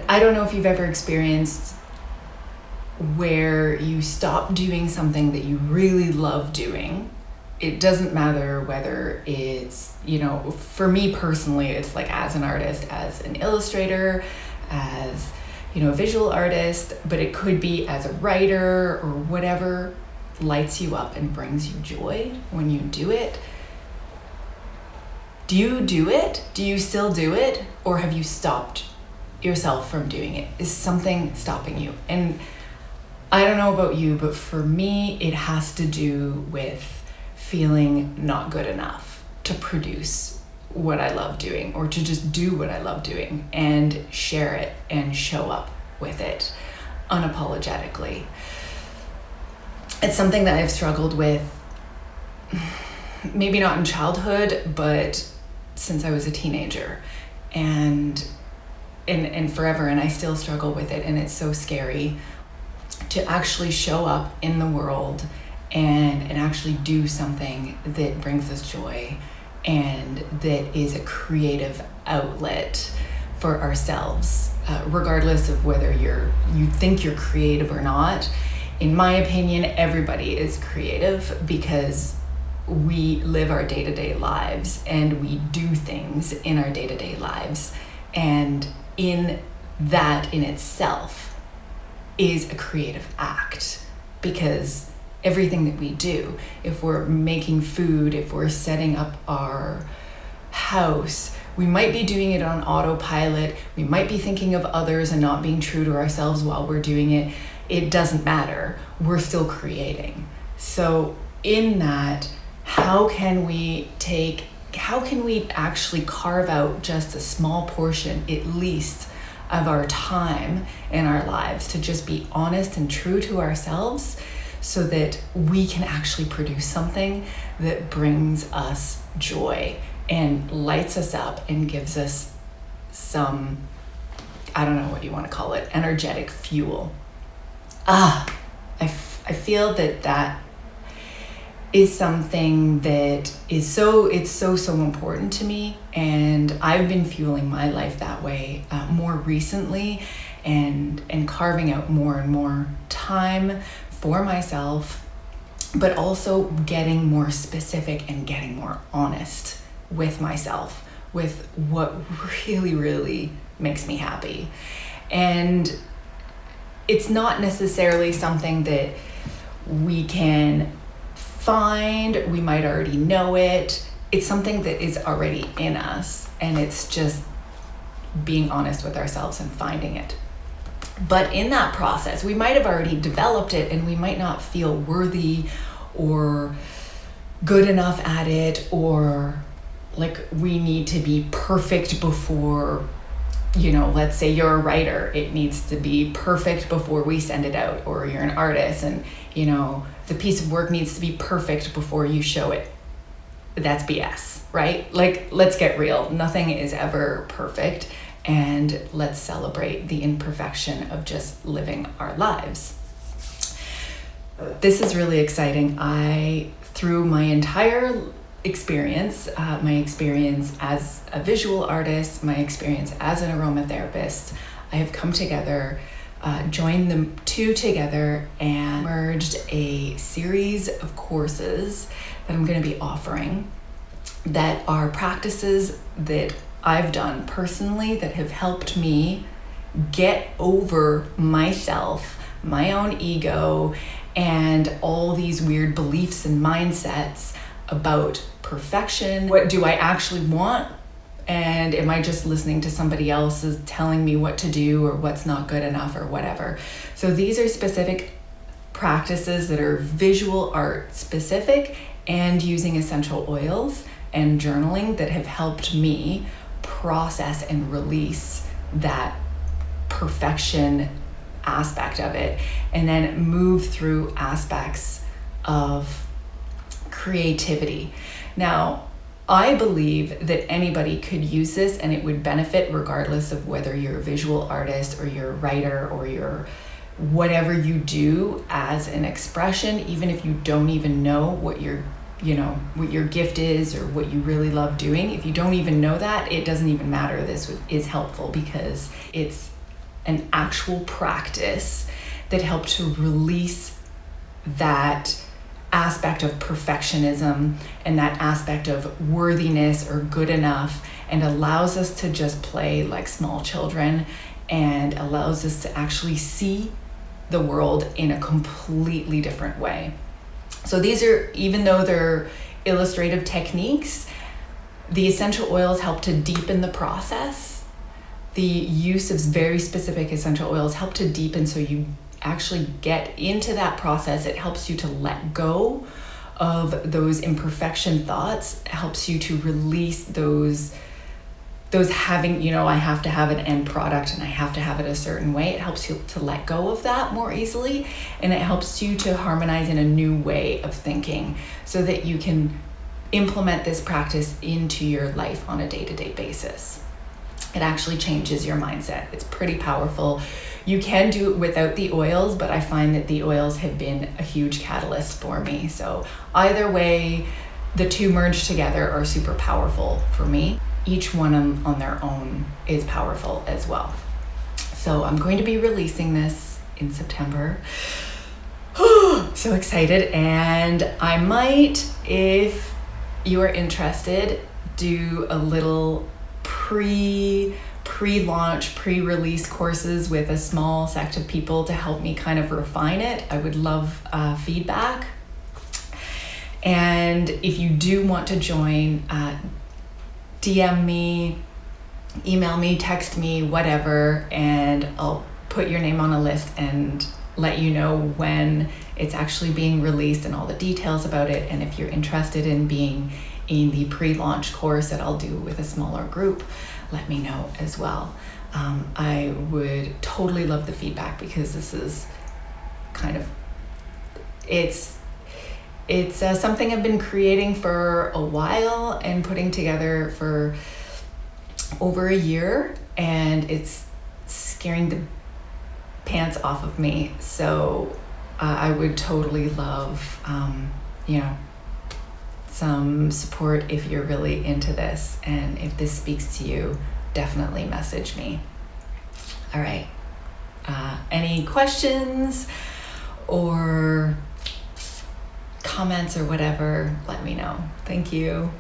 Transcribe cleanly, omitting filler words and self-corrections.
I don't know if you've ever experienced where you stop doing something that you really love doing. It doesn't matter whether it's, for me personally, it's like as an artist, as an illustrator, as, a visual artist, but it could be as a writer or whatever lights you up and brings you joy when you do it. Do you do it? Do you still do it? Or have you stopped yourself from doing it? Is something stopping you? And I don't know about you, but for me, it has to do with feeling not good enough to produce what I love doing, or to just do what I love doing and share it and show up with it unapologetically. It's something that I've struggled with, maybe not in childhood, but since I was a teenager and forever, and I still struggle with it, and it's so scary to actually show up in the world and actually do something that brings us joy and that is a creative outlet for ourselves, regardless of whether you think you're creative or not. In my opinion, everybody is creative because we live our day-to-day lives and we do things in our day-to-day lives, and in that in itself is a creative act, because everything that we do, if we're making food, if we're setting up our house, we might be doing it on autopilot, we might be thinking of others and not being true to ourselves while we're doing it. It doesn't matter, we're still creating. So in that, how can we actually carve out just a small portion, at least, of our time in our lives to just be honest and true to ourselves, so that we can actually produce something that brings us joy and lights us up and gives us some, I don't know what you want to call it, energetic fuel. I feel that is something that is so important to me, and I've been fueling my life that way more recently, and carving out more and more time for myself, but also getting more specific and getting more honest with myself, with what really, really makes me happy. And it's not necessarily something that we can find, we might already know it. It's something that is already in us, and it's just being honest with ourselves and finding it. But in that process, we might have already developed it, and we might not feel worthy or good enough at it, or like we need to be perfect before, let's say you're a writer, it needs to be perfect before we send it out, or you're an artist and, the piece of work needs to be perfect before you show it. That's BS, right? Like, let's get real. Nothing is ever perfect. And let's celebrate the imperfection of just living our lives. This is really exciting. Through my entire experience, my experience as a visual artist, my experience as an aromatherapist, I have come together, joined the two together, and merged a series of courses that I'm going to be offering that are practices that I've done personally that have helped me get over myself, my own ego, and all these weird beliefs and mindsets about perfection. What do I actually want? And am I just listening to somebody else is telling me what to do or what's not good enough or whatever? So these are specific practices that are visual art specific and using essential oils and journaling that have helped me process and release that perfection aspect of it, and then move through aspects of creativity. Now, I believe that anybody could use this and it would benefit regardless of whether you're a visual artist or you're a writer or you're whatever you do as an expression, even if you don't even know what your gift is or what you really love doing. If you don't even know that, it doesn't even matter. This is helpful because it's an actual practice that helped to release that aspect of perfectionism and that aspect of worthiness or good enough, and allows us to just play like small children, and allows us to actually see the world in a completely different way. So these are, even though they're illustrative techniques, the essential oils help to deepen the process. The use of very specific essential oils help to deepen, so you actually get into that process. It helps you to let go of those imperfection thoughts. It helps you to release those having, I have to have an end product and I have to have it a certain way. It helps you to let go of that more easily, and it helps you to harmonize in a new way of thinking so that you can implement this practice into your life on a day-to-day basis. It actually changes your mindset. It's pretty powerful. You can do it without the oils, but I find that the oils have been a huge catalyst for me. So either way, the two merged together are super powerful for me. Each one on their own is powerful as well. So I'm going to be releasing this in September. So excited. And I might, if you are interested, do a little pre-launch, pre-release courses with a small sect of people to help me kind of refine it. I would love feedback. And if you do want to join, DM me, email me, text me, whatever, and I'll put your name on a list and let you know when it's actually being released and all the details about it. And if you're interested in being in the pre-launch course that I'll do with a smaller group, let me know as well. I would totally love the feedback, because this is kind of, it's something I've been creating for a while and putting together for over a year, and it's scaring the pants off of me. So I would totally love, some support if you're really into this, and if this speaks to you, definitely message me. All right. Any questions or comments or whatever, let me know. Thank you.